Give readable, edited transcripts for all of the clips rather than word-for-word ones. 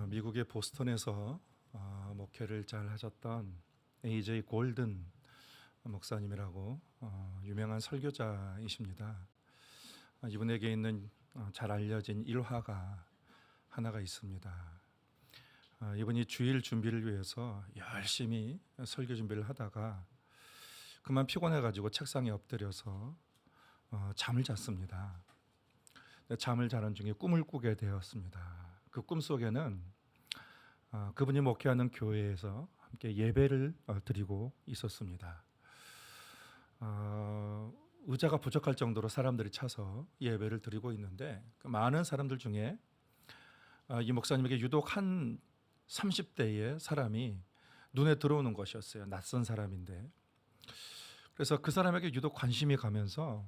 미국의 보스턴에서 목회를 잘 하셨던 A.J. 골든 목사님이라고 유명한 설교자이십니다. 이분에게 있는 잘 알려진 일화가 하나가 있습니다. 이분이 주일 준비를 위해서 열심히 설교 준비를 하다가 그만 피곤해가지고 책상에 엎드려서 잠을 잤습니다. 잠을 자는 중에 꿈을 꾸게 되었습니다. 그 꿈 속에는 그분이 목회하는 교회에서 함께 예배를 드리고 있었습니다. 의자가 부족할 정도로 사람들이 차서 예배를 드리고 있는데 그 많은 사람들 중에 이 목사님에게 유독 한 30대의 사람이 눈에 들어오는 것이었어요. 낯선 사람인데. 그래서 그 사람에게 유독 관심이 가면서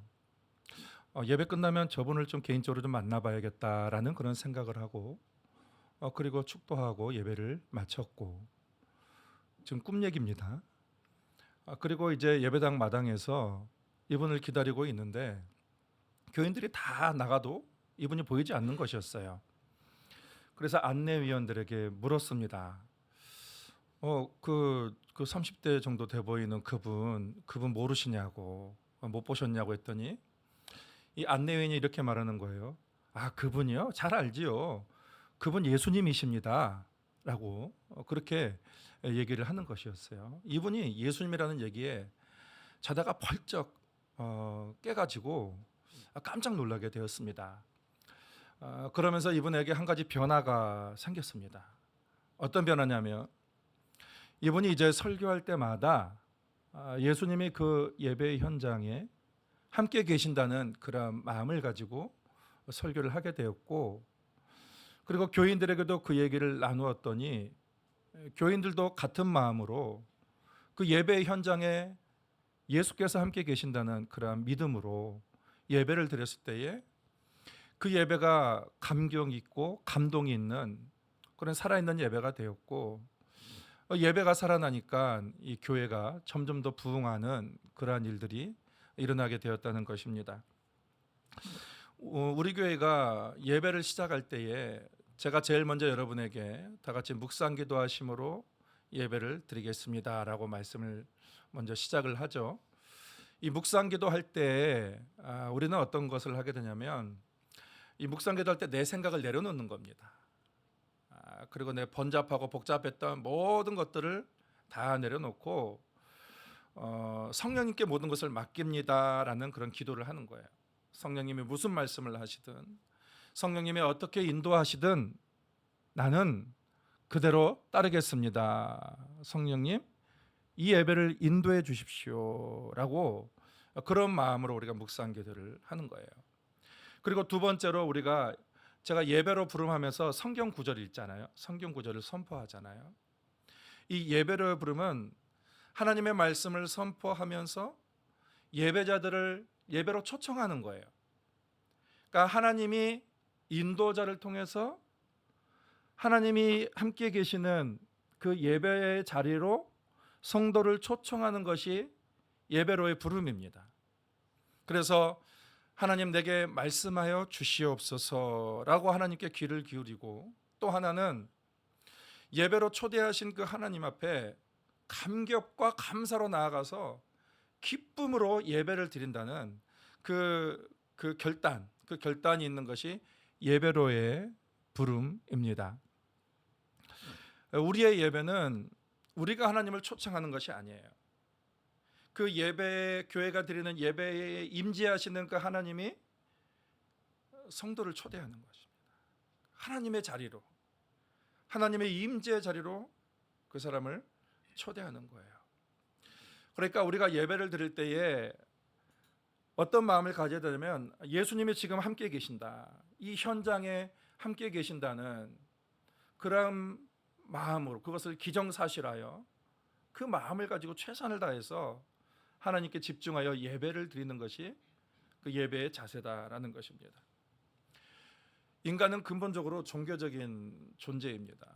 예배 끝나면 저분을 좀 개인적으로 좀 만나봐야겠다라는 그런 생각을 하고 그리고 축도하고 예배를 마쳤고, 지금 꿈 얘기입니다. 그리고 이제 예배당 마당에서 이분을 기다리고 있는데 교인들이 다 나가도 이분이 보이지 않는 것이었어요. 그래서 안내위원들에게 물었습니다. 그 30대 정도 돼 보이는 그분 모르시냐고, 못 보셨냐고 했더니 이 안내위원이 이렇게 말하는 거예요. 그분이요? 잘 알지요. 그분 예수님이십니다. 라고 그렇게 얘기를 하는 것이었어요. 이분이 예수님이라는 얘기에 자다가 벌쩍 깨가지고 깜짝 놀라게 되었습니다. 그러면서 이분에게 한 가지 변화가 생겼습니다. 어떤 변화냐면 이분이 이제 설교할 때마다 예수님이 그 예배 현장에 함께 계신다는 그런 마음을 가지고 설교를 하게 되었고, 그리고 교인들에게도 그 얘기를 나누었더니 교인들도 같은 마음으로 그 예배 현장에 예수께서 함께 계신다는 그런 믿음으로 예배를 드렸을 때에 그 예배가 감격 있고 감동이 있는 그런 살아있는 예배가 되었고, 예배가 살아나니까 이 교회가 점점 더 부흥하는 그러한 일들이 일어나게 되었다는 것입니다. 우리 교회가 예배를 시작할 때에 제가 제일 먼저 여러분에게 다 같이 묵상 기도하심으로 예배를 드리겠습니다 라고 말씀을 먼저 시작을 하죠. 이 묵상 기도할 때 우리는 어떤 것을 하게 되냐면 이 묵상 기도할 때 내 생각을 내려놓는 겁니다. 그리고 내 번잡하고 복잡했던 모든 것들을 다 내려놓고 성령님께 모든 것을 맡깁니다 라는 그런 기도를 하는 거예요. 성령님이 무슨 말씀을 하시든, 성령님이 어떻게 인도하시든 나는 그대로 따르겠습니다. 성령님, 이 예배를 인도해 주십시오 라고 그런 마음으로 우리가 묵상 기도를 하는 거예요. 그리고 두 번째로 제가 예배로 부름하면서 성경 구절 읽잖아요. 성경 구절을 선포하잖아요. 이 예배로 부르면 하나님의 말씀을 선포하면서 예배자들을 예배로 초청하는 거예요. 그러니까 하나님이 인도자를 통해서 하나님이 함께 계시는 그 예배의 자리로 성도를 초청하는 것이 예배로의 부름입니다. 그래서 하나님 내게 말씀하여 주시옵소서라고 하나님께 귀를 기울이고, 또 하나는 예배로 초대하신 그 하나님 앞에 감격과 감사로 나아가서 기쁨으로 예배를 드린다는 그 결단이 있는 것이 예배로의 부름입니다. 우리의 예배는 우리가 하나님을 초청하는 것이 아니에요. 그 예배, 교회가 드리는 예배에 임재하시는 그 하나님이 성도를 초대하는 것입니다. 하나님의 자리로, 하나님의 임재의 자리로 그 사람을 초대하는 거예요. 그러니까 우리가 예배를 드릴 때에 어떤 마음을 가져야 되냐면 예수님이 지금 함께 계신다, 이 현장에 함께 계신다는 그런 마음으로 그것을 기정사실하여 그 마음을 가지고 최선을 다해서 하나님께 집중하여 예배를 드리는 것이 그 예배의 자세다라는 것입니다. 인간은 근본적으로 종교적인 존재입니다.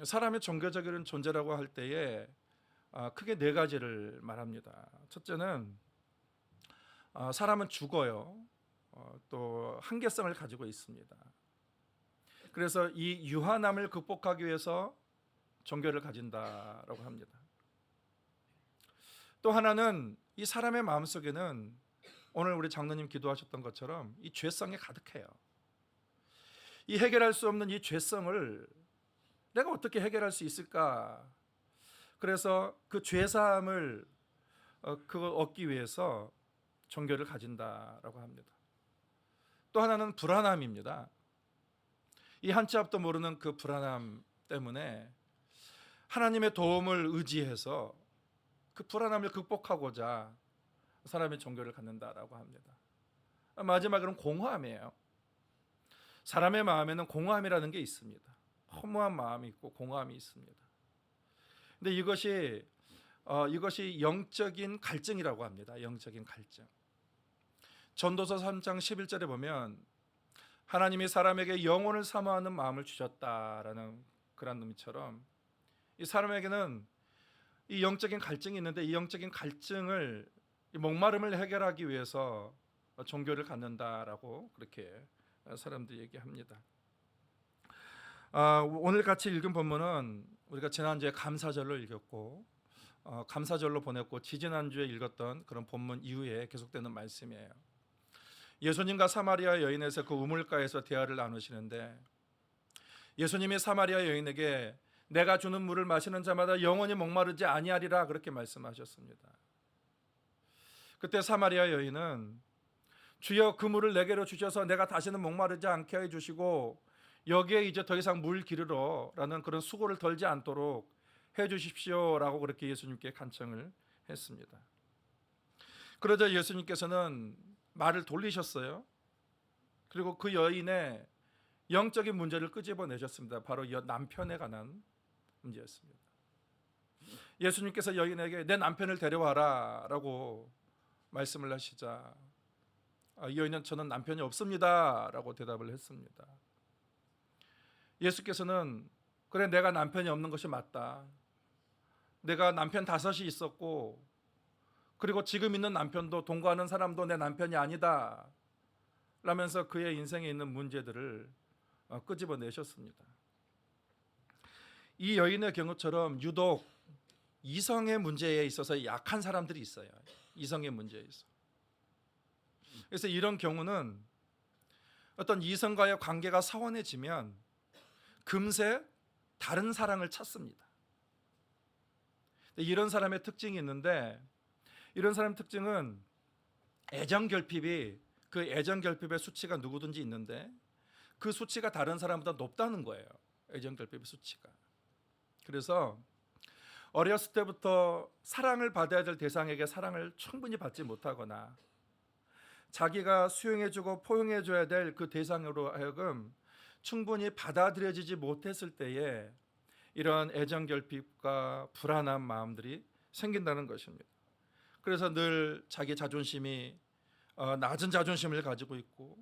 사람의 종교적인 존재라고 할 때에 크게 네 가지를 말합니다. 첫째는 사람은 죽어요. 또 한계성을 가지고 있습니다. 그래서 이 유한함을 극복하기 위해서 종교를 가진다라고 합니다. 또 하나는 이 사람의 마음속에는 오늘 우리 장로님 기도하셨던 것처럼 이 죄성이 가득해요. 이 해결할 수 없는 이 죄성을 내가 어떻게 해결할 수 있을까? 그래서 그 죄사함을 그걸 얻기 위해서 종교를 가진다라고 합니다. 또 하나는 불안함입니다. 이 한 치 앞도 모르는 그 불안함 때문에 하나님의 도움을 의지해서 그 불안함을 극복하고자 사람이 종교를 갖는다라고 합니다. 마지막으로는 공허함이에요. 사람의 마음에는 공허함이라는 게 있습니다. 허무한 마음이 있고 공허함이 있습니다. 근데 이것이 영적인 갈증이라고 합니다. 영적인 갈증. 전도서 3장 11절에 보면 하나님이 사람에게 영혼을 사모하는 마음을 주셨다라는 그런 의미처럼 이 사람에게는 이 영적인 갈증이 있는데 이 영적인 갈증을, 이 목마름을 해결하기 위해서 종교를 갖는다라고 그렇게 사람들이 얘기합니다. 오늘 같이 읽은 본문은 우리가 지난주에 감사절로 읽었고 감사절로 보냈고 지지난주에 읽었던 그런 본문 이후에 계속되는 말씀이에요. 예수님과 사마리아 여인에서 그 우물가에서 대화를 나누시는데 예수님이 사마리아 여인에게 내가 주는 물을 마시는 자마다 영원히 목마르지 아니하리라 그렇게 말씀하셨습니다. 그때 사마리아 여인은 주여 그 물을 내게로 주셔서 내가 다시는 목마르지 않게 해주시고 여기에 이제 더 이상 물 기르러 라는 그런 수고를 덜지 않도록 해주십시오라고 그렇게 예수님께 간청을 했습니다. 그러자 예수님께서는 말을 돌리셨어요. 그리고 그 여인의 영적인 문제를 끄집어내셨습니다. 바로 남편에 관한 문제였습니다. 예수님께서 여인에게 내 남편을 데려와라 라고 말씀을 하시자 이 여인은 저는 남편이 없습니다 라고 대답을 했습니다. 예수께서는 그래 내가 남편이 없는 것이 맞다. 내가 남편 5이 있었고 그리고 지금 있는 남편도 동거하는 사람도 내 남편이 아니다 라면서 그의 인생에 있는 문제들을 끄집어내셨습니다. 이 여인의 경우처럼 유독 이성의 문제에 있어서 약한 사람들이 있어요. 이성의 문제에 있어. 그래서 이런 경우는 어떤 이성과의 관계가 서원해지면 금세 다른 사랑을 찾습니다. 이런 사람의 특징이 있는데 이런 사람 특징은 애정결핍이 그 애정결핍의 수치가 누구든지 있는데 그 수치가 다른 사람보다 높다는 거예요. 애정결핍의 수치가. 그래서 어렸을 때부터 사랑을 받아야 될 대상에게 사랑을 충분히 받지 못하거나 자기가 수용해주고 포용해줘야 될 그 대상으로 하여금 충분히 받아들여지지 못했을 때에 이러한 애정결핍과 불안한 마음들이 생긴다는 것입니다. 그래서 늘 자기 자존심이 낮은 자존심을 가지고 있고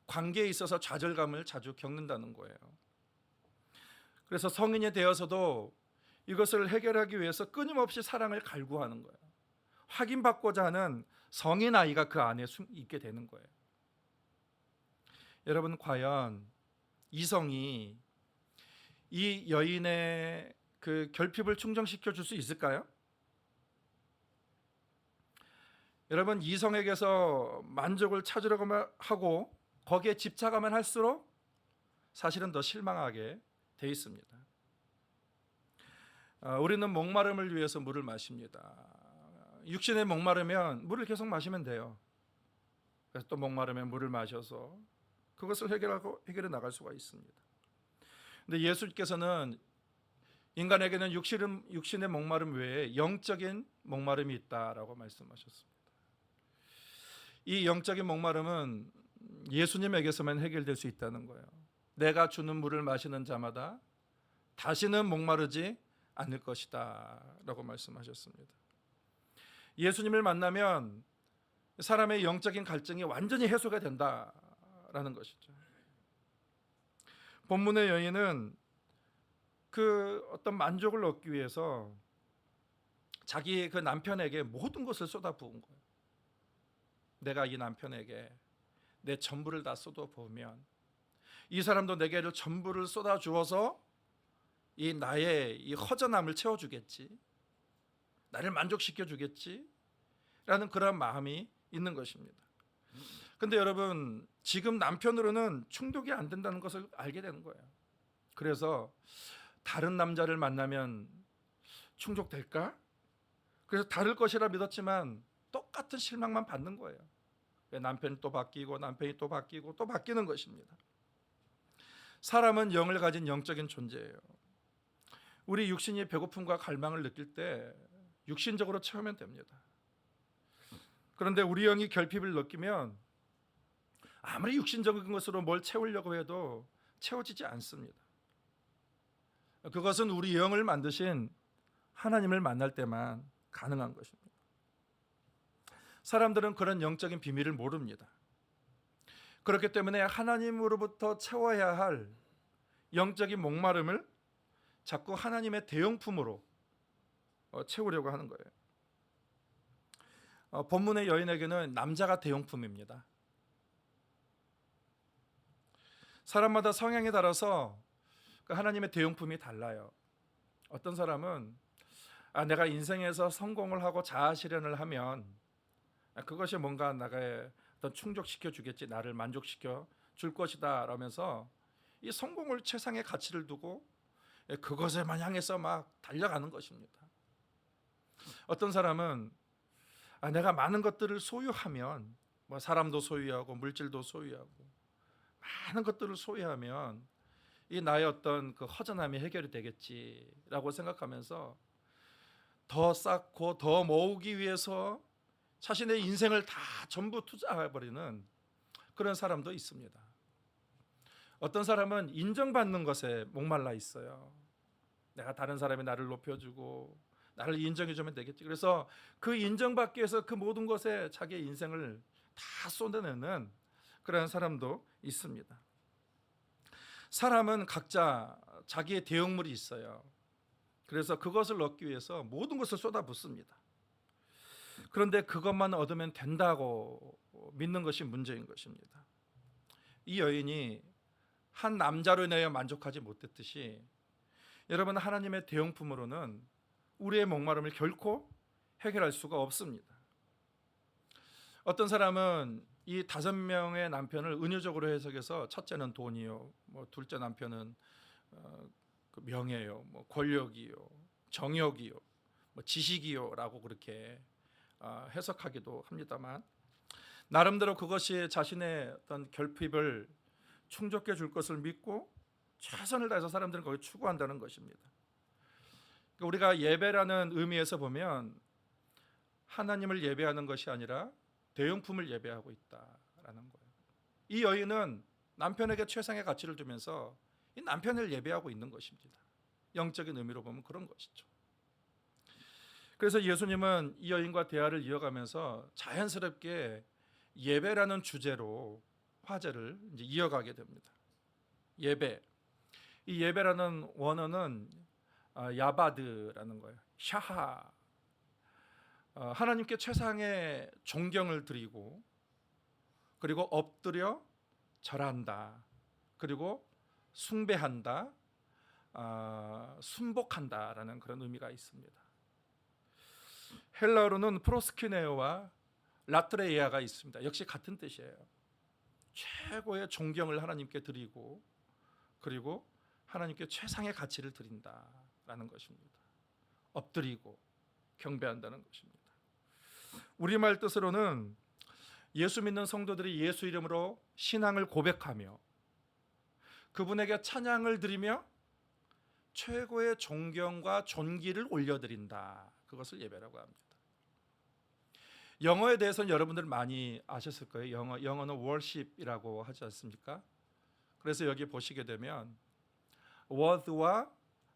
관계에 있어서 좌절감을 자주 겪는다는 거예요. 그래서 성인이 되어서도 이것을 해결하기 위해서 끊임없이 사랑을 갈구하는 거예요. 확인받고자 하는 성인 아이가 그 안에 있게 되는 거예요. 여러분 과연 이성이 이 여인의 그 결핍을 충족시켜 줄 수 있을까요? 여러분 이성에게서 만족을 찾으려고만 하고 거기에 집착하면 할수록 사실은 더 실망하게 돼 있습니다. 우리는 목마름을 위해서 물을 마십니다. 육신에 목마르면 물을 계속 마시면 돼요. 그래서 또 목마르면 물을 마셔서 그것을 해결해 나갈 수가 있습니다. 근데 예수께서는 인간에게는 육신의 목마름 외에 영적인 목마름이 있다라고 말씀하셨습니다. 이 영적인 목마름은 예수님에게서만 해결될 수 있다는 거예요. 내가 주는 물을 마시는 자마다 다시는 목마르지 않을 것이다 라고 말씀하셨습니다. 예수님을 만나면 사람의 영적인 갈증이 완전히 해소가 된다라는 것이죠. 본문의 여인은 그 어떤 만족을 얻기 위해서 자기 그 남편에게 모든 것을 쏟아부은 거예요. 내가 이 남편에게 내 전부를 다 쏟아부으면 이 사람도 내게를 전부를 쏟아 주어서 이 나의 이 허전함을 채워주겠지, 나를 만족시켜 주겠지 라는 그런 마음이 있는 것입니다. 근데 여러분, 지금 남편으로는 충족이 안 된다는 것을 알게 되는 거예요. 그래서 다른 남자를 만나면 충족될까? 그래서 다를 것이라 믿었지만 똑같은 실망만 받는 거예요. 남편이 또 바뀌고 남편이 또 바뀌고 또 바뀌는 것입니다. 사람은 영을 가진 영적인 존재예요. 우리 육신이 배고픔과 갈망을 느낄 때 육신적으로 채우면 됩니다. 그런데 우리 영이 결핍을 느끼면 아무리 육신적인 것으로 뭘 채우려고 해도 채워지지 않습니다. 그것은 우리 영을 만드신 하나님을 만날 때만 가능한 것입니다. 사람들은 그런 영적인 비밀을 모릅니다. 그렇기 때문에 하나님으로부터 채워야 할 영적인 목마름을 자꾸 하나님의 대용품으로 채우려고 하는 거예요. 본문의 여인에게는 남자가 대용품입니다. 사람마다 성향에 따라서 하나님의 대용품이 달라요. 어떤 사람은 내가 인생에서 성공을 하고 자아 실현을 하면 그것이 뭔가 나의 어떤 충족시켜 주겠지, 나를 만족시켜 줄 것이다 라면서 이 성공을 최상의 가치를 두고 그것에만 향해서 막 달려가는 것입니다. 어떤 사람은 내가 많은 것들을 소유하면, 뭐 사람도 소유하고 물질도 소유하고 많은 것들을 소유하면 이 나의 어떤 그 허전함이 해결이 되겠지라고 생각하면서 더 쌓고 더 모으기 위해서 자신의 인생을 다 전부 투자해버리는 그런 사람도 있습니다. 어떤 사람은 인정받는 것에 목말라 있어요. 내가 다른 사람이 나를 높여주고 나를 인정해주면 되겠지. 그래서 그 인정받기 위해서 그 모든 것에 자기의 인생을 다 쏟아내는 그런 사람도 있습니다. 사람은 각자 자기의 대용물이 있어요. 그래서 그것을 얻기 위해서 모든 것을 쏟아붓습니다. 그런데 그것만 얻으면 된다고 믿는 것이 문제인 것입니다. 이 여인이 한 남자로 인하여 만족하지 못했듯이 여러분, 하나님의 대용품으로는 우리의 목마름을 결코 해결할 수가 없습니다. 어떤 사람은 이 5명의 남편을 은유적으로 해석해서 첫째는 돈이요, 뭐 둘째 남편은 그 명예요, 뭐 권력이요, 정욕이요, 뭐 지식이요라고 그렇게 해석하기도 합니다만, 나름대로 그것이 자신의 어떤 결핍을 충족해 줄 것을 믿고 최선을 다해서 사람들은 거기 추구한다는 것입니다. 우리가 예배라는 의미에서 보면 하나님을 예배하는 것이 아니라 대용품을 예배하고 있다라는 거예요. 이 여인은 남편에게 최상의 가치를 주면서 이 남편을 예배하고 있는 것입니다. 영적인 의미로 보면 그런 것이죠. 그래서 예수님은 이 여인과 대화를 이어가면서 자연스럽게 예배라는 주제로 화제를 이제 이어가게 됩니다. 예배. 이 예배라는 원어는 야바드라는 거예요. 샤하. 하나님께 최상의 존경을 드리고, 그리고 엎드려 절한다, 그리고 숭배한다, 순복한다라는 그런 의미가 있습니다. 헬라어로는 프로스키네오와 라트레이아가 있습니다. 역시 같은 뜻이에요. 최고의 존경을 하나님께 드리고, 그리고 하나님께 최상의 가치를 드린다라는 것입니다. 엎드리고 경배한다는 것입니다. 우리말 뜻으로는 예수 믿는 성도들이 예수 이름으로 신앙을 고백하며 그분에게 찬양을 드리며 최고의 존경과 존귀를 올려드린다. 그것을 예배라고 합니다. 영어에 대해서는 여러분들 많이 아셨을 거예요. 영어는 worship이라고 하지 않습니까? 그래서 여기 보시게 되면 word와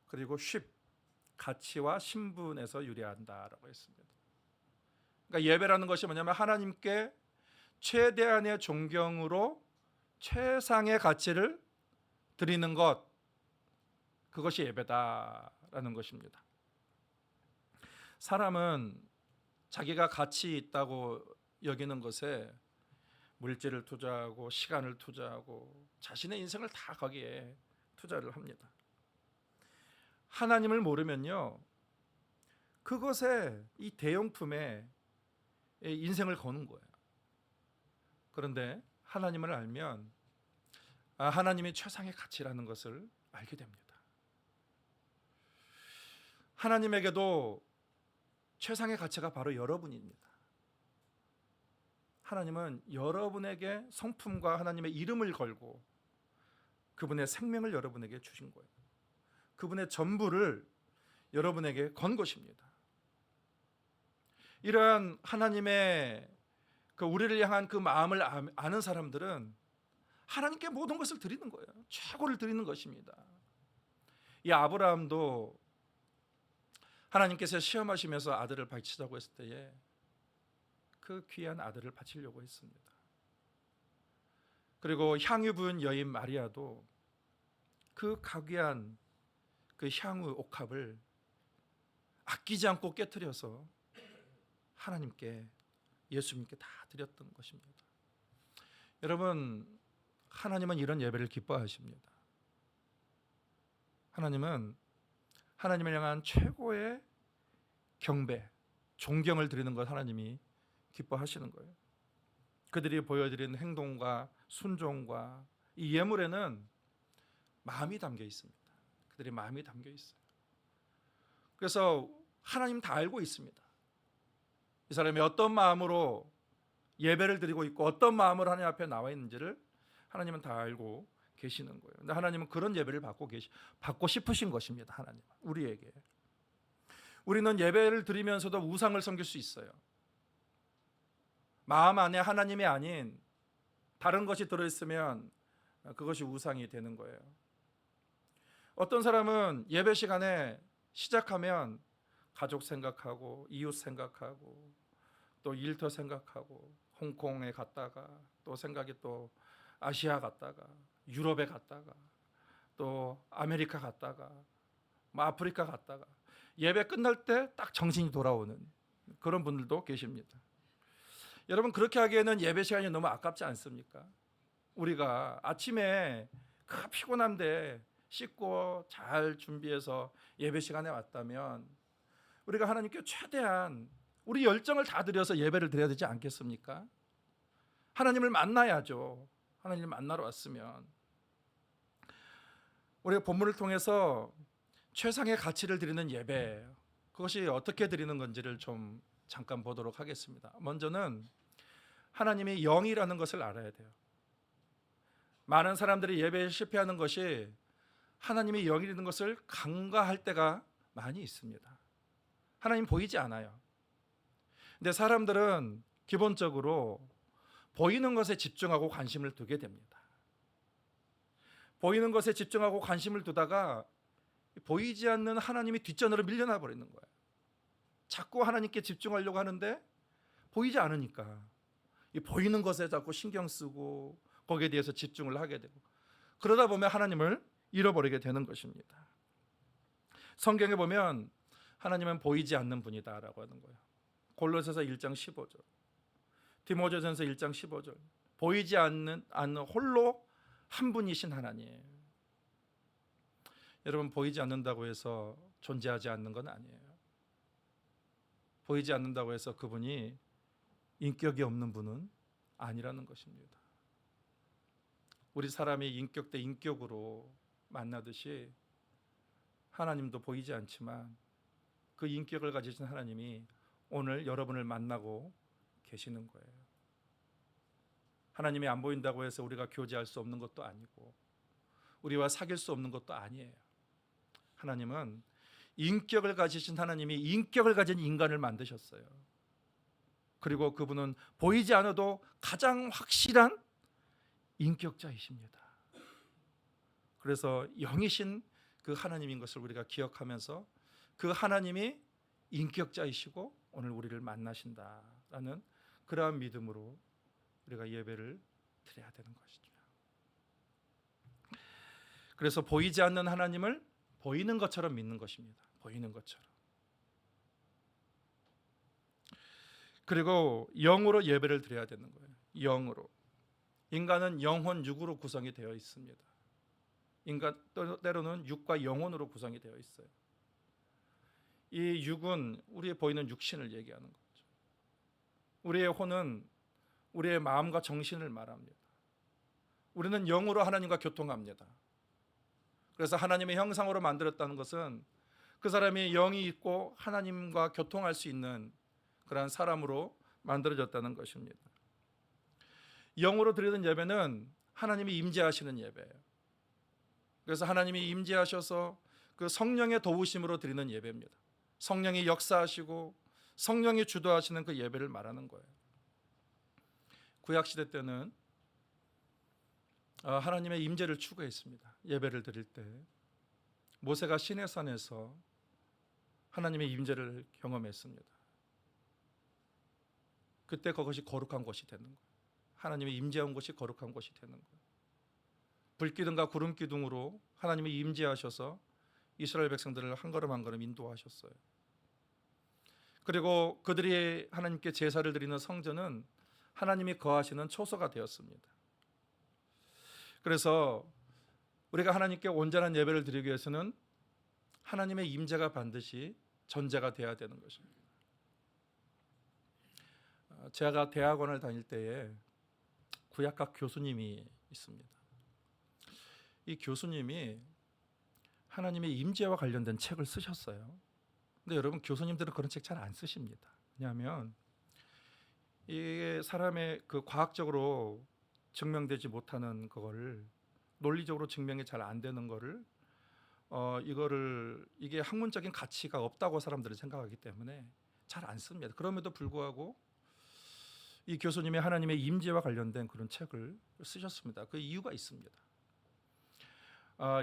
그리고 ship, 가치와 신분에서 유래한다라고 했습니다. 그러니까 예배라는 것이 뭐냐면 하나님께 최대한의 존경으로 최상의 가치를 드리는 것, 그것이 예배다라는 것입니다. 사람은 자기가 가치 있다고 여기는 것에 물질을 투자하고 시간을 투자하고 자신의 인생을 다 거기에 투자를 합니다. 하나님을 모르면요, 그것에 이 대용품에 인생을 거는 거예요. 그런데 하나님을 알면 하나님이 최상의 가치라는 것을 알게 됩니다. 하나님에게도 최상의 가치가 바로 여러분입니다. 하나님은 여러분에게 성품과 하나님의 이름을 걸고 그분의 생명을 여러분에게 주신 거예요. 그분의 전부를 여러분에게 건 것입니다. 이러한 하나님의 우리를 향한 그 마음을 아는 사람들은 하나님께 모든 것을 드리는 거예요. 최고를 드리는 것입니다. 이 아브라함도 하나님께서 시험하시면서 아들을 바치자고 했을 때에 그 귀한 아들을 바치려고 했습니다. 그리고 향유 부은 여인 마리아도 그 가귀한 그 향유 옥합을 아끼지 않고 깨뜨려서 하나님께, 예수님께 다 드렸던 것입니다. 여러분, 하나님은 이런 예배를 기뻐하십니다. 하나님은 하나님을 향한 최고의 경배, 존경을 드리는 것 하나님이 기뻐하시는 거예요. 그들이 보여드린 행동과 순종과 이 예물에는 마음이 담겨 있습니다. 그들의 마음이 담겨 있어요. 그래서 하나님 다 알고 있습니다. 이 사람이 어떤 마음으로 예배를 드리고 있고 어떤 마음으로 하나님 앞에 나와 있는지를 하나님은 다 알고 계시는 거예요. 근데 하나님은 그런 예배를 받고 싶으신 것입니다. 하나님, 우리에게. 우리는 예배를 드리면서도 우상을 섬길 수 있어요. 마음 안에 하나님이 아닌 다른 것이 들어있으면 그것이 우상이 되는 거예요. 어떤 사람은 예배 시간에 시작하면 가족 생각하고 이웃 생각하고 또 일터 생각하고 홍콩에 갔다가 또 생각이 또 아시아 갔다가 유럽에 갔다가 또 아메리카 갔다가 아프리카 갔다가 예배 끝날 때 딱 정신이 돌아오는 그런 분들도 계십니다. 여러분, 그렇게 하기에는 예배 시간이 너무 아깝지 않습니까? 우리가 아침에 그 피곤한데 씻고 잘 준비해서 예배 시간에 왔다면 우리가 하나님께 최대한 우리 열정을 다 들여서 예배를 드려야 되지 않겠습니까? 하나님을 만나야죠. 하나님을 만나러 왔으면. 우리가 본문을 통해서 최상의 가치를 드리는 예배, 그것이 어떻게 드리는 건지를 좀 잠깐 보도록 하겠습니다. 먼저는 하나님이 영이라는 것을 알아야 돼요. 많은 사람들이 예배에 실패하는 것이 하나님이 영이라는 것을 간과할 때가 많이 있습니다. 하나님 보이지 않아요. 근데 사람들은 기본적으로 보이는 것에 집중하고 관심을 두게 됩니다. 보이는 것에 집중하고 관심을 두다가 보이지 않는 하나님이 뒷전으로 밀려나 버리는 거예요. 자꾸 하나님께 집중하려고 하는데 보이지 않으니까 이 보이는 것에 자꾸 신경 쓰고 거기에 대해서 집중을 하게 되고 그러다 보면 하나님을 잃어버리게 되는 것입니다. 성경에 보면 하나님은 보이지 않는 분이다라고 하는 거예요. 골로새서 1장 15절, 디모데전서 1장 15절, 보이지 않는 홀로 한 분이신 하나님. 여러분, 보이지 않는다고 해서 존재하지 않는 건 아니에요. 보이지 않는다고 해서 그분이 인격이 없는 분은 아니라는 것입니다. 우리 사람이 인격 대 인격으로 만나듯이 하나님도 보이지 않지만 그 인격을 가지신 하나님이 오늘 여러분을 만나고 계시는 거예요. 하나님이 안 보인다고 해서 우리가 교제할 수 없는 것도 아니고 우리와 사귈 수 없는 것도 아니에요. 하나님은 인격을 가지신 하나님이 인격을 가진 인간을 만드셨어요. 그리고 그분은 보이지 않아도 가장 확실한 인격자이십니다. 그래서 영이신 그 하나님인 것을 우리가 기억하면서 그 하나님이 인격자이시고 오늘 우리를 만나신다라는 그러한 믿음으로 우리가 예배를 드려야 되는 것이죠. 그래서 보이지 않는 하나님을 보이는 것처럼 믿는 것입니다. 보이는 것처럼. 그리고 영으로 예배를 드려야 되는 거예요. 영으로. 인간은 영혼, 육으로 구성이 되어 있습니다. 인간 때로는 육과 영혼으로 구성이 되어 있어요. 이 육은 우리의 보이는 육신을 얘기하는 거죠. 우리의 혼은 우리의 마음과 정신을 말합니다. 우리는 영으로 하나님과 교통합니다. 그래서 하나님의 형상으로 만들었다는 것은 그 사람이 영이 있고 하나님과 교통할 수 있는 그러한 사람으로 만들어졌다는 것입니다. 영으로 드리는 예배는 하나님이 임재하시는 예배예요. 그래서 하나님이 임재하셔서 그 성령의 도우심으로 드리는 예배입니다. 성령이 역사하시고 성령이 주도하시는 그 예배를 말하는 거예요. 구약시대 때는 하나님의 임재를 추구했습니다. 예배를 드릴 때 모세가 시내산에서 하나님의 임재를 경험했습니다. 그때 그것이 거룩한 곳이 되는 거예요. 하나님의 임재한 곳이 거룩한 곳이 되는 거예요. 불기둥과 구름기둥으로 하나님이 임재하셔서 이스라엘 백성들을 한 걸음 한 걸음 인도하셨어요. 그리고 그들이 하나님께 제사를 드리는 성전은 하나님이 거하시는 초소가 되었습니다. 그래서 우리가 하나님께 온전한 예배를 드리기 위해서는 하나님의 임재가 반드시 전제가 되어야 되는 것입니다. 제가 대학원을 다닐 때에 구약학 교수님이 있습니다. 이 교수님이 하나님의 임재와 관련된 책을 쓰셨어요. 근데 여러분, 교수님들은 그런 책 잘 안 쓰십니다. 왜냐하면 이게 사람의 그 과학적으로 증명되지 못하는 그거를, 논리적으로 증명이 잘 안 되는 거를 이게 학문적인 가치가 없다고 사람들이 생각하기 때문에 잘 안 씁니다. 그럼에도 불구하고 이 교수님이 하나님의 임재와 관련된 그런 책을 쓰셨습니다. 그 이유가 있습니다.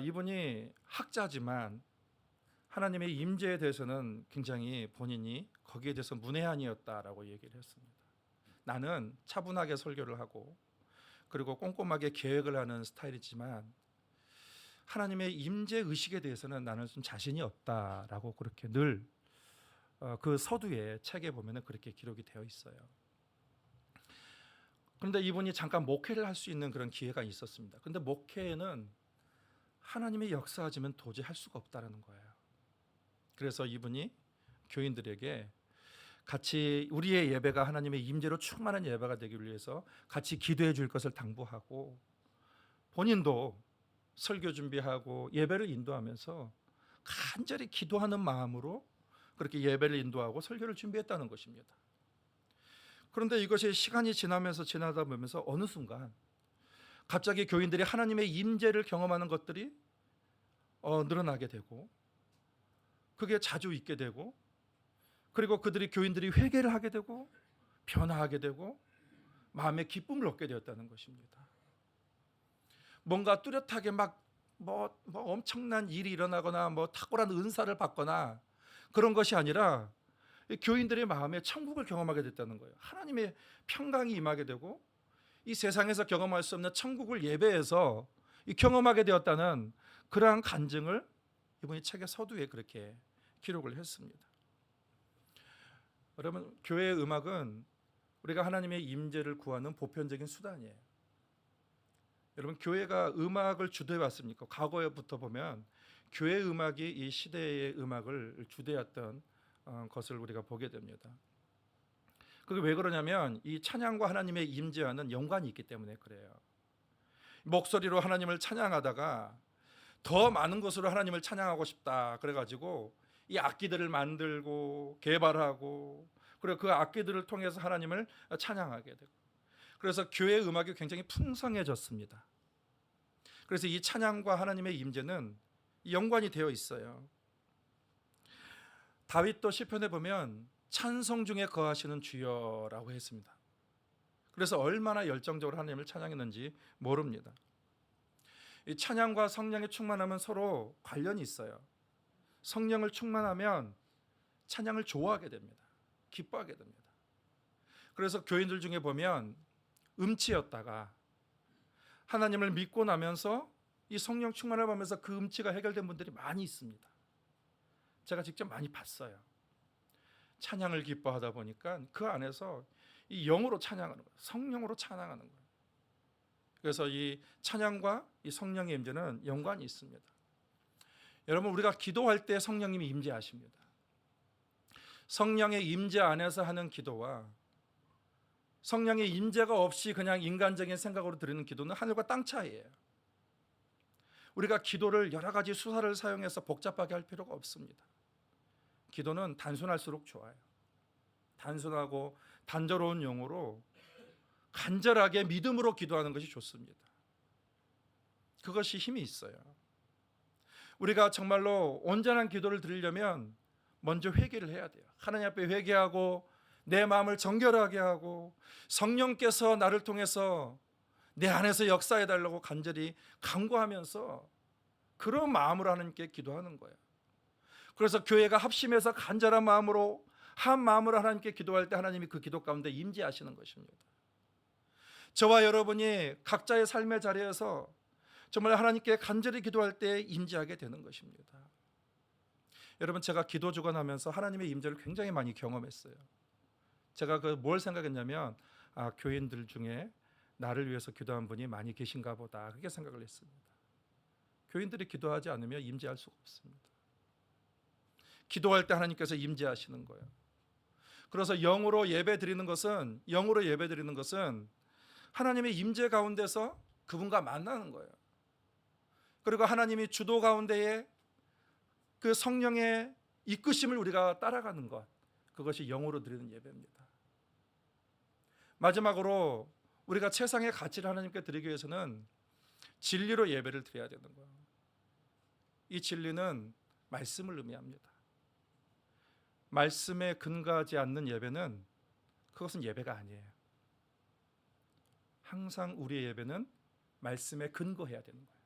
이분이 학자지만 하나님의 임재에 대해서는 굉장히 본인이 거기에 대해서 문외한이었다라고 얘기를 했습니다. 나는 차분하게 설교를 하고 그리고 꼼꼼하게 계획을 하는 스타일이지만 하나님의 임재 의식에 대해서는 나는 좀 자신이 없다라고 그렇게 늘 그 서두에 책에 보면은 그렇게 기록이 되어 있어요. 그런데 이분이 잠깐 목회를 할 수 있는 그런 기회가 있었습니다. 그런데 목회에는 하나님의 역사하지면 도저히 할 수가 없다라는 거예요. 그래서 이분이 교인들에게 같이 우리의 예배가 하나님의 임재로 충만한 예배가 되기 위해서 같이 기도해 줄 것을 당부하고 본인도 설교 준비하고 예배를 인도하면서 간절히 기도하는 마음으로 그렇게 예배를 인도하고 설교를 준비했다는 것입니다. 그런데 이것이 시간이 지나다 보면서 어느 순간 갑자기 교인들이 하나님의 임재를 경험하는 것들이 늘어나게 되고 그게 자주 있게 되고 그리고 교인들이 회개를 하게 되고 변화하게 되고 마음의 기쁨을 얻게 되었다는 것입니다. 뭔가 뚜렷하게 뭐 엄청난 일이 일어나거나 뭐 탁월한 은사를 받거나 그런 것이 아니라 교인들의 마음에 천국을 경험하게 됐다는 거예요. 하나님의 평강이 임하게 되고 이 세상에서 경험할 수 없는 천국을 예배에서 경험하게 되었다는 그러한 간증을 이분이 책의 서두에 그렇게 기록을 했습니다. 여러분, 교회의 음악은 우리가 하나님의 임재를 구하는 보편적인 수단이에요. 여러분, 교회가 음악을 주도해 왔습니까? 과거에부터 보면 교회 음악이 이 시대의 음악을 주도했던 것을 우리가 보게 됩니다. 그게 왜 그러냐면 이 찬양과 하나님의 임재와는 연관이 있기 때문에 그래요. 목소리로 하나님을 찬양하다가 더 많은 것으로 하나님을 찬양하고 싶다 그래가지고 이 악기들을 만들고 개발하고 그리고 그 악기들을 통해서 하나님을 찬양하게 되고 그래서 교회 음악이 굉장히 풍성해졌습니다. 그래서 이 찬양과 하나님의 임재는 연관이 되어 있어요. 다윗도 시편에 보면 찬송 중에 거하시는 주여라고 했습니다. 그래서 얼마나 열정적으로 하나님을 찬양했는지 모릅니다. 이 찬양과 성령의 충만함은 서로 관련이 있어요. 성령을 충만하면 찬양을 좋아하게 됩니다. 기뻐하게 됩니다. 그래서 교인들 중에 보면 음치였다가 하나님을 믿고 나면서 이 성령 충만을 받으면서 그 음치가 해결된 분들이 많이 있습니다. 제가 직접 많이 봤어요. 찬양을 기뻐하다 보니까 그 안에서 이 영으로 찬양하는 거예요. 성령으로 찬양하는 거예요. 그래서 이 찬양과 이 성령의 임재는 연관이 있습니다. 여러분, 우리가 기도할 때 성령님이 임재하십니다. 성령의 임재 안에서 하는 기도와 성령의 임재가 없이 그냥 인간적인 생각으로 드리는 기도는 하늘과 땅 차이예요. 우리가 기도를 여러 가지 수사를 사용해서 복잡하게 할 필요가 없습니다. 기도는 단순할수록 좋아요. 단순하고 단조로운 용어로 간절하게 믿음으로 기도하는 것이 좋습니다. 그것이 힘이 있어요. 우리가 정말로 온전한 기도를 드리려면 먼저 회개를 해야 돼요. 하나님 앞에 회개하고 내 마음을 정결하게 하고 성령께서 나를 통해서 내 안에서 역사해 달라고 간절히 간구하면서 그런 마음으로 하나님께 기도하는 거예요. 그래서 교회가 합심해서 간절한 마음으로 한 마음으로 하나님께 기도할 때 하나님이 그 기도 가운데 임재하시는 것입니다. 저와 여러분이 각자의 삶의 자리에서 정말 하나님께 간절히 기도할 때 임재하게 되는 것입니다. 여러분, 제가 기도 주관하면서 하나님의 임재를 굉장히 많이 경험했어요. 제가 뭘 생각했냐면 교인들 중에 나를 위해서 기도한 분이 많이 계신가 보다, 그렇게 생각을 했습니다. 교인들이 기도하지 않으면 임재할 수가 없습니다. 기도할 때 하나님께서 임재하시는 거예요. 그래서 영으로 예배드리는 것은 하나님의 임재 가운데서 그분과 만나는 거예요. 그리고 하나님이 주도 가운데에 그 성령의 이끄심을 우리가 따라가는 것, 그것이 영으로 드리는 예배입니다. 마지막으로 우리가 최상의 가치를 하나님께 드리기 위해서는 진리로 예배를 드려야 되는 거예요. 이 진리는 말씀을 의미합니다. 말씀에 근거하지 않는 예배는 그것은 예배가 아니에요. 항상 우리의 예배는 말씀에 근거해야 되는 거예요.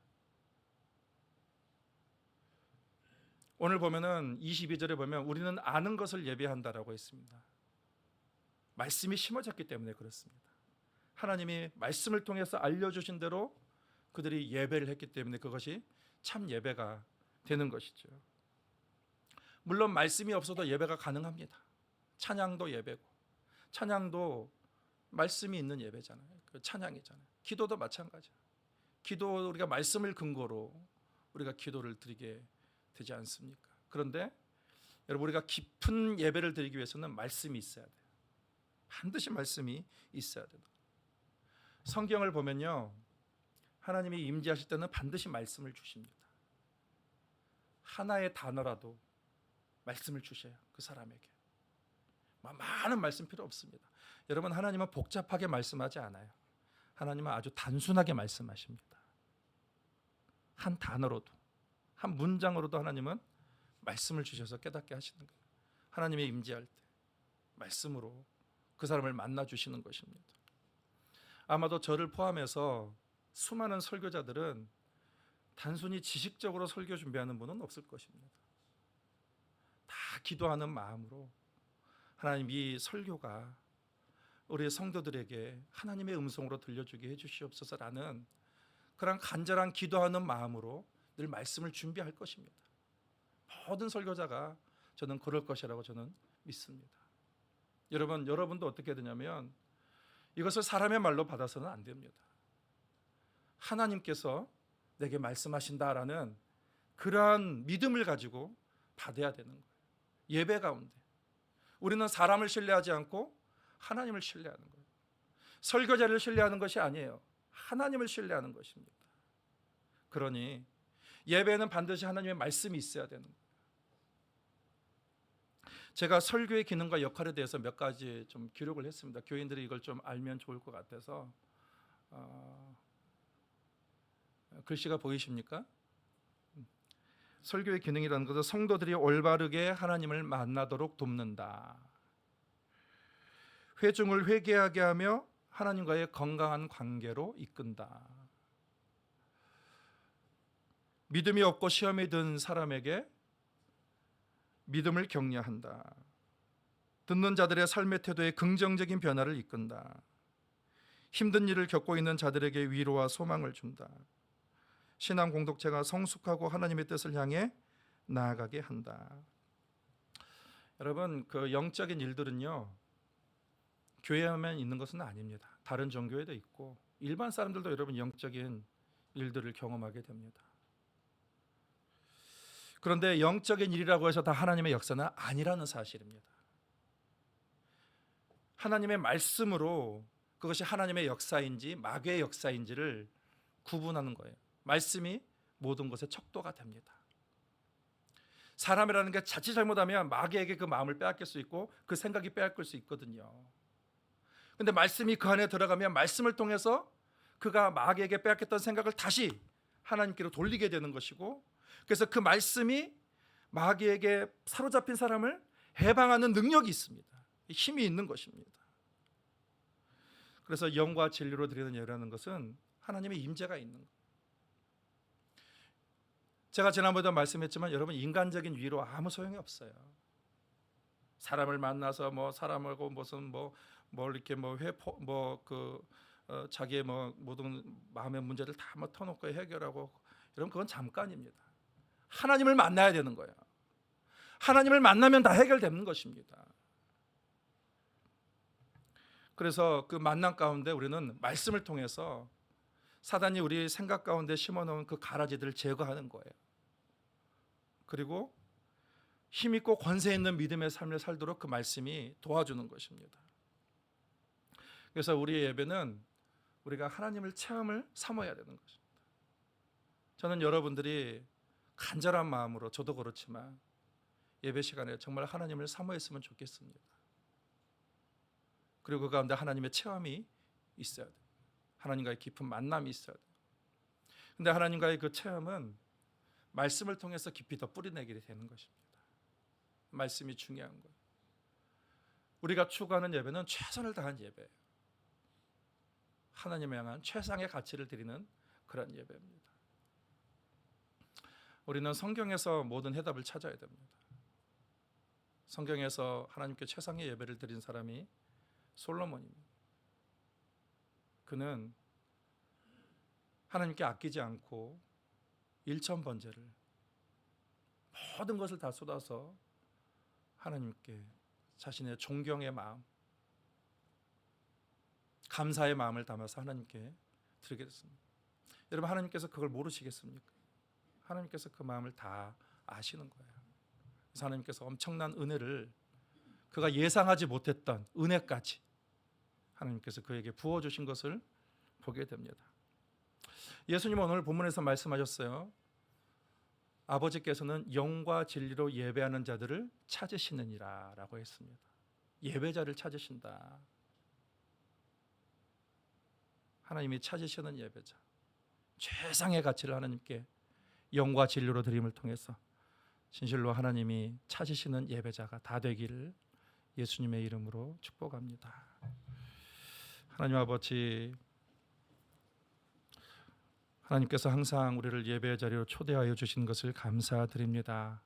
오늘 보면은 22절에 보면 우리는 아는 것을 예배한다라고 했습니다. 말씀이 심어졌기 때문에 그렇습니다. 하나님이 말씀을 통해서 알려주신 대로 그들이 예배를 했기 때문에 그것이 참 예배가 되는 것이죠. 물론 말씀이 없어도 예배가 가능합니다. 찬양도 예배고, 찬양도 말씀이 있는 예배잖아요. 그 찬양이잖아요. 기도도 마찬가지예요. 기도, 우리가 말씀을 근거로 우리가 기도를 드리게 되지 않습니까? 그런데 여러분, 우리가 깊은 예배를 드리기 위해서는 말씀이 있어야 돼요. 반드시 말씀이 있어야 돼요. 성경을 보면요, 하나님이 임재하실 때는 반드시 말씀을 주십니다. 하나의 단어라도 말씀을 주셔요. 그 사람에게 많은 말씀 필요 없습니다. 여러분, 하나님은 복잡하게 말씀하지 않아요. 하나님은 아주 단순하게 말씀하십니다. 한 단어로도, 한 문장으로도 하나님은 말씀을 주셔서 깨닫게 하시는 거예요. 하나님의 임재할 때 말씀으로 그 사람을 만나 주시는 것입니다. 아마도 저를 포함해서 수많은 설교자들은 단순히 지식적으로 설교 준비하는 분은 없을 것입니다. 다 기도하는 마음으로 하나님, 이 설교가 우리 성도들에게 하나님의 음성으로 들려주게 해주시옵소서라는 그런 간절한 기도하는 마음으로 늘 말씀을 준비할 것입니다. 모든 설교자가 저는 그럴 것이라고 저는 믿습니다. 여러분도 어떻게 되냐면 이것을 사람의 말로 받아서는 안 됩니다. 하나님께서 내게 말씀하신다라는 그러한 믿음을 가지고 받아야 되는 거예요. 예배 가운데 우리는 사람을 신뢰하지 않고 하나님을 신뢰하는 거예요. 설교자를 신뢰하는 것이 아니에요. 하나님을 신뢰하는 것입니다. 그러니 예배는 반드시 하나님의 말씀이 있어야 되는 거예요. 제가 설교의 기능과 역할에 대해서 몇 가지 좀 기록을 했습니다. 교인들이 이걸 좀 알면 좋을 것 같아서 글씨가 보이십니까? 설교의 기능이라는 것은 성도들이 올바르게 하나님을 만나도록 돕는다. 회중을 회개하게 하며 하나님과의 건강한 관계로 이끈다. 믿음이 없고 시험에 든 사람에게 믿음을 격려한다. 듣는 자들의 삶의 태도에 긍정적인 변화를 이끈다. 힘든 일을 겪고 있는 자들에게 위로와 소망을 준다. 신앙 공동체가 성숙하고 하나님의 뜻을 향해 나아가게 한다. 여러분, 그 영적인 일들은요, 교회에만 있는 것은 아닙니다. 다른 종교에도 있고 일반 사람들도 여러분 영적인 일들을 경험하게 됩니다. 그런데 영적인 일이라고 해서 다 하나님의 역사는 아니라는 사실입니다. 하나님의 말씀으로 그것이 하나님의 역사인지 마귀의 역사인지를 구분하는 거예요. 말씀이 모든 것의 척도가 됩니다. 사람이라는 게 자칫 잘못하면 마귀에게 그 마음을 빼앗길 수 있고 그 생각이 빼앗길 수 있거든요. 근데 말씀이 그 안에 들어가면 말씀을 통해서 그가 마귀에게 빼앗겼던 생각을 다시 하나님께로 돌리게 되는 것이고, 그래서 그 말씀이 마귀에게 사로잡힌 사람을 해방하는 능력이 있습니다. 힘이 있는 것입니다. 그래서 영과 진리로 드리는 예배라는 것은 하나님의 임재가 있는 것. 제가 지난번에도 말씀했지만 여러분, 인간적인 위로 아무 소용이 없어요. 사람을 만나서 뭐 사람하고 무슨 뭘 이렇게 자기의 모든 마음의 문제를 다 터놓고 해결하고, 여러분 그건 잠깐입니다. 하나님을 만나야 되는 거예요. 하나님을 만나면 다 해결되는 것입니다. 그래서 그 만남 가운데 우리는 말씀을 통해서 사단이 우리 생각 가운데 심어놓은 그 가라지들을 제거하는 거예요. 그리고 힘있고 권세 있는 믿음의 삶을 살도록 그 말씀이 도와주는 것입니다. 그래서 우리의 예배는 우리가 하나님을 체험을 삼아야 되는 것입니다. 저는 여러분들이 간절한 마음으로, 저도 그렇지만 예배 시간에 정말 하나님을 사모했으면 좋겠습니다. 그리고 그 가운데 하나님의 체험이 있어야 돼요. 하나님과의 깊은 만남이 있어야 돼요. 근데 하나님과의 그 체험은 말씀을 통해서 깊이 더 뿌리내게 되는 것입니다. 말씀이 중요한 거예요. 우리가 추구하는 예배는 최선을 다한 예배예요. 하나님을 향한 최상의 가치를 드리는 그런 예배입니다. 우리는 성경에서 모든 해답을 찾아야 됩니다. 성경에서 하나님께 최상의 예배를 드린 사람이 솔로몬입니다. 그는 하나님께 아끼지 않고 일천번제를, 모든 것을 다 쏟아서 하나님께 자신의 존경의 마음, 감사의 마음을 담아서 하나님께 드리게 됐습니다. 여러분, 하나님께서 그걸 모르시겠습니까? 하나님께서 그 마음을 다 아시는 거예요. 그래서 하나님께서 엄청난 은혜를, 그가 예상하지 못했던 은혜까지 하나님께서 그에게 부어주신 것을 보게 됩니다. 예수님은 오늘 본문에서 말씀하셨어요. 아버지께서는 영과 진리로 예배하는 자들을 찾으시느니라 라고 했습니다. 예배자를 찾으신다. 하나님이 찾으시는 예배자, 최상의 가치를 하나님께 영과 진리로 드림을 통해서 진실로 하나님이 찾으시는 예배자가 다 되기를 예수님의 이름으로 축복합니다. 하나님 아버지, 하나님께서 항상 우리를 예배의 자리로 초대하여 주신 것을 감사드립니다.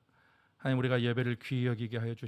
하나님, 우리가 예배를 귀히 여기게 하여 주시옵소서.